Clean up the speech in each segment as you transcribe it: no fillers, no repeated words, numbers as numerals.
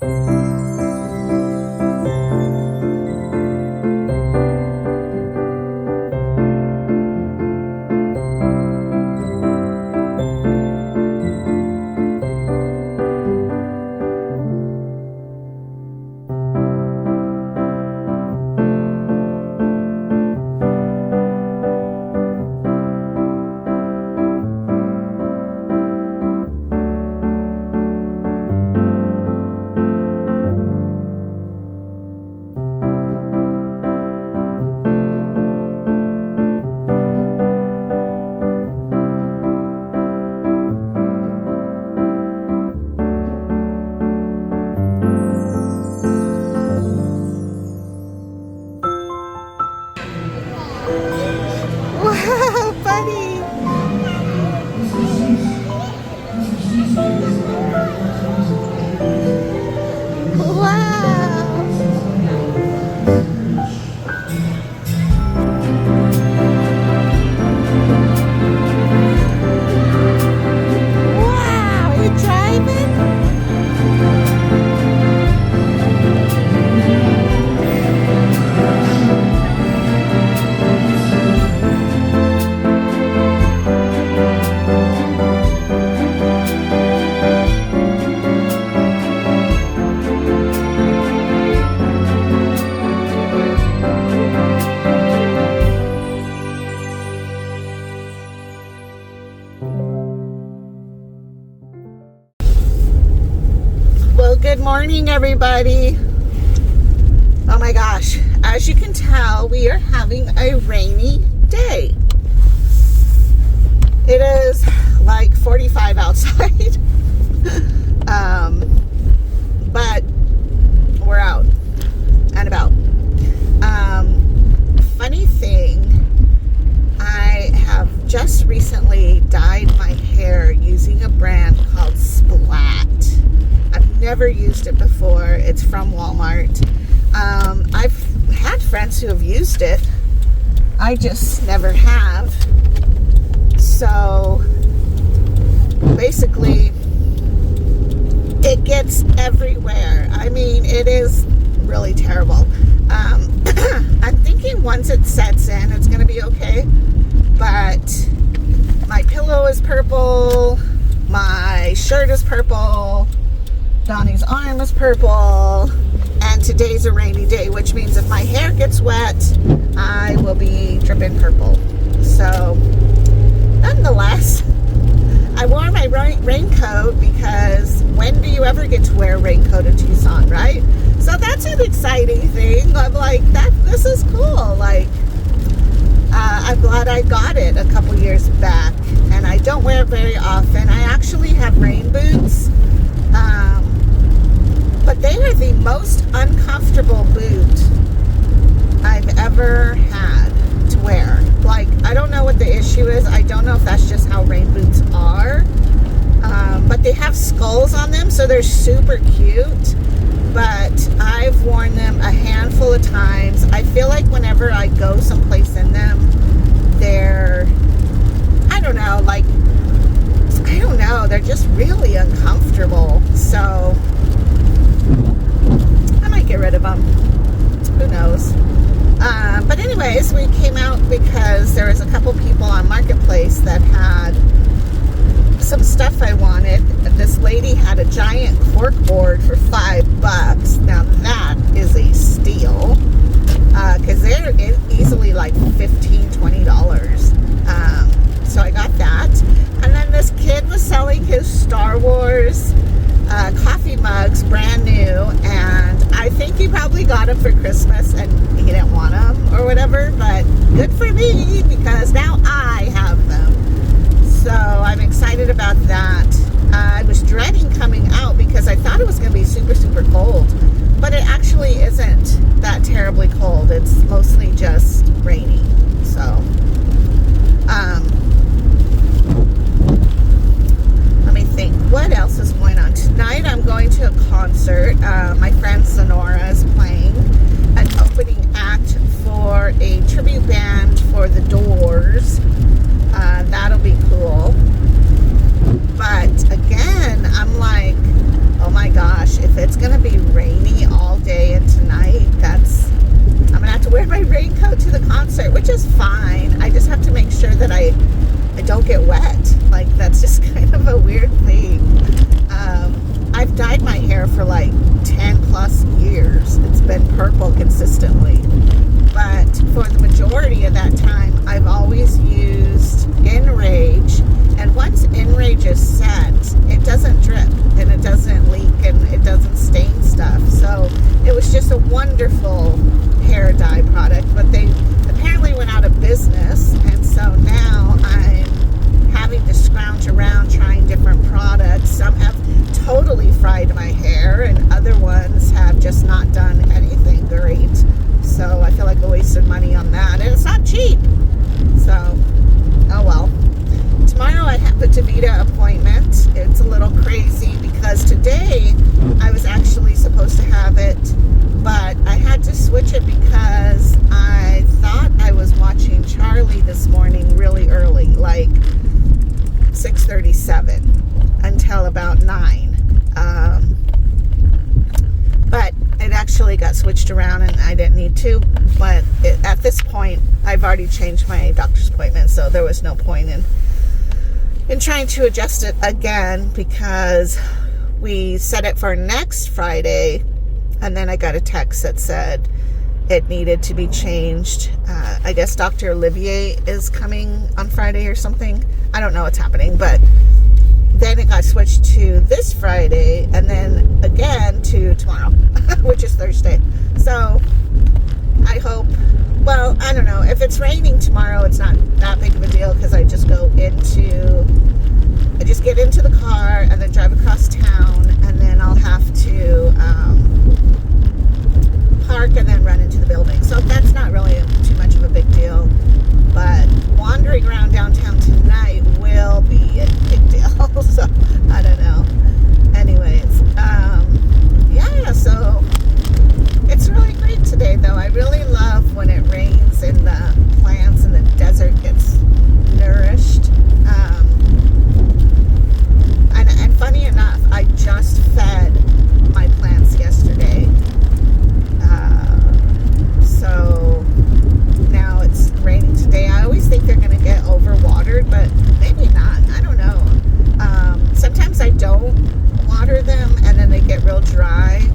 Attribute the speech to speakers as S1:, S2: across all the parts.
S1: Wow, buddy. Wow, you driving? Well, good morning, everybody. Oh my gosh, as you can tell, we are having a rainy day. It is like 45 outside, but we're out and about. Funny thing, I have just recently dyed my hair using a brand called Splat. I've never used it before. It's from Walmart. I've had friends who have used it. I just never have. So basically, it gets everywhere. I mean, it is really terrible. I'm thinking once it sets in, it's going to be okay. But my pillow is purple. My shirt is purple. Donnie's arm is purple, and today's a rainy day, which means if my hair gets wet, I will be dripping purple. So, nonetheless, I wore my raincoat because when do you ever get to wear a raincoat in Tucson, right? So that's an exciting thing. I'm like, this is cool. Like, I'm glad I got it a couple years back, and I don't wear it very often. I actually have rain boots. But they are the most uncomfortable boot I've ever had to wear. Like, I don't know what the issue is. I don't know if that's just how rain boots are. But they have skulls on them, so they're super cute. But I've worn them a handful of times. I feel like whenever I go someplace in them, they're, I don't know, they're just really uncomfortable. So I might get rid of them. Who knows? But anyways, we came out because there was a couple people on Marketplace that had some stuff I wanted. This lady had a giant cork board for $5. Now that is a steal, because they're easily like $15-$20. So I got that. And then this kid was selling his Star Wars coffee mugs, brand new, and I think he probably got them for Christmas and he didn't want them or whatever, but good for me because now I have them. So I'm excited about that. I was dreading coming out because I thought it was going to be super, super cold, but it actually isn't that terribly cold. It's mostly just rainy. So, let me think. What else is going on? Tonight I'm going to a concert. My friend Sonora is playing an opening act for a tribute band for The Doors. That'll be cool. But again, I'm like, oh my gosh, if it's going to be wet. Like, that's just kind of a weird thing. I've dyed my hair for like 10 plus years. It's been purple consistently. But for the majority of that time, I've always used Enrage. And once Enrage is set, it doesn't drip and it doesn't leak and it doesn't stain stuff. So it was just a wonderful hair dye product. But they apparently went out of business. And so now I'm having to scrounge around trying different products. Some have totally fried my hair and other ones have just not done anything great. So I feel like I wasted money on that, and it's not cheap. So, oh well. Tomorrow I have a DaVita appointment. It's a little crazy because today I was actually supposed to have it, but I had to switch it because I thought I was watching Charlie this morning really early, like 6:37 until about 9. But it actually got switched around and I didn't need to. But at this point, I've already changed my doctor's appointment, so there was no point in trying to adjust it again because we set it for next Friday, and then I got a text that said it needed to be changed. I guess Dr. Olivier is coming on Friday or something. I don't know what's happening, but then it got switched to this Friday and then again to tomorrow, which is Thursday. So I hope, well, I don't know. If it's raining tomorrow, it's not that big of a deal because I just get into the car and then drive across town, and then I'll have to park and then run into the building. So that's not really too much of a big deal. But wandering around downtown tonight will be a big deal. So I don't know. Anyways, yeah, so it's really great today though. I really love when it rains and the plants and the desert gets nourished. And funny enough, I just fed my plants yesterday. So now it's raining today. I always think they're going to get overwatered, but maybe not. I don't know. Sometimes I don't water them and then they get real dry,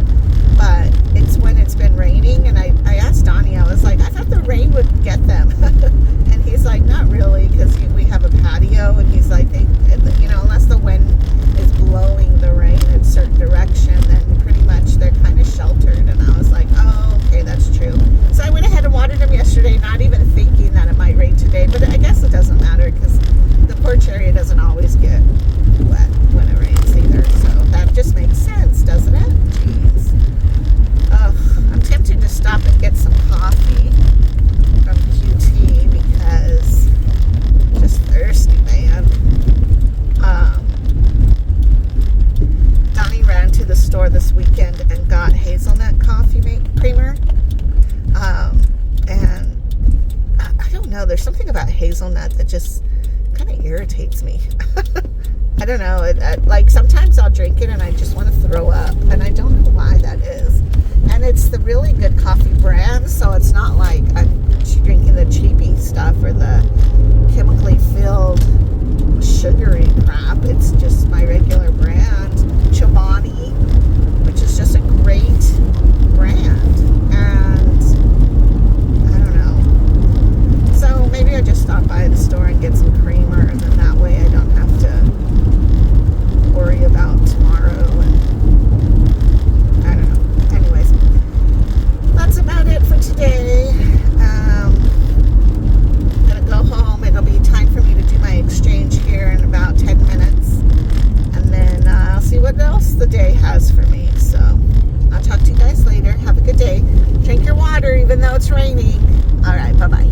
S1: but it's when it's been raining. And I asked Donnie, I was like, I thought the rain would get them. And he's like, not really, because we have a patio. And he's like, unless the wind is blowing the rain in a certain direction, then pretty much they're kind of sheltered. And I was like, oh, okay, that's true. So I went ahead and watered them yesterday, not even thinking that it might rain today. But I guess it doesn't matter because the porch area doesn't always get wet when it rains either. So that just makes sense, doesn't it? Jeez. I'm tempted to stop and get some coffee from QT because I'm just thirsty, man. Donnie ran to the store this weekend and got hazelnut coffee creamer. And I don't know, there's something about hazelnut that just kind of irritates me. I don't know, like sometimes I'll drink it and I just want to throw up, and I don't know why that is. And it's the really good coffee brand, so it's not like I'm drinking the cheapy stuff or the chemically filled sugary crap. It's just my regular brand, Chobani, which is just a great brand. And I don't know. So maybe I just stop by the store and get some creamer, and then that way I don't have to worry about tomorrow. And I don't know. Anyways, that's about it for today. I'm gonna go home. It'll be time for me to do my exchange here in about 10 minutes, and then I'll see what else the day has for me. So I'll talk to you guys later. Have a good day. Drink your water even though it's raining. All right, bye-bye.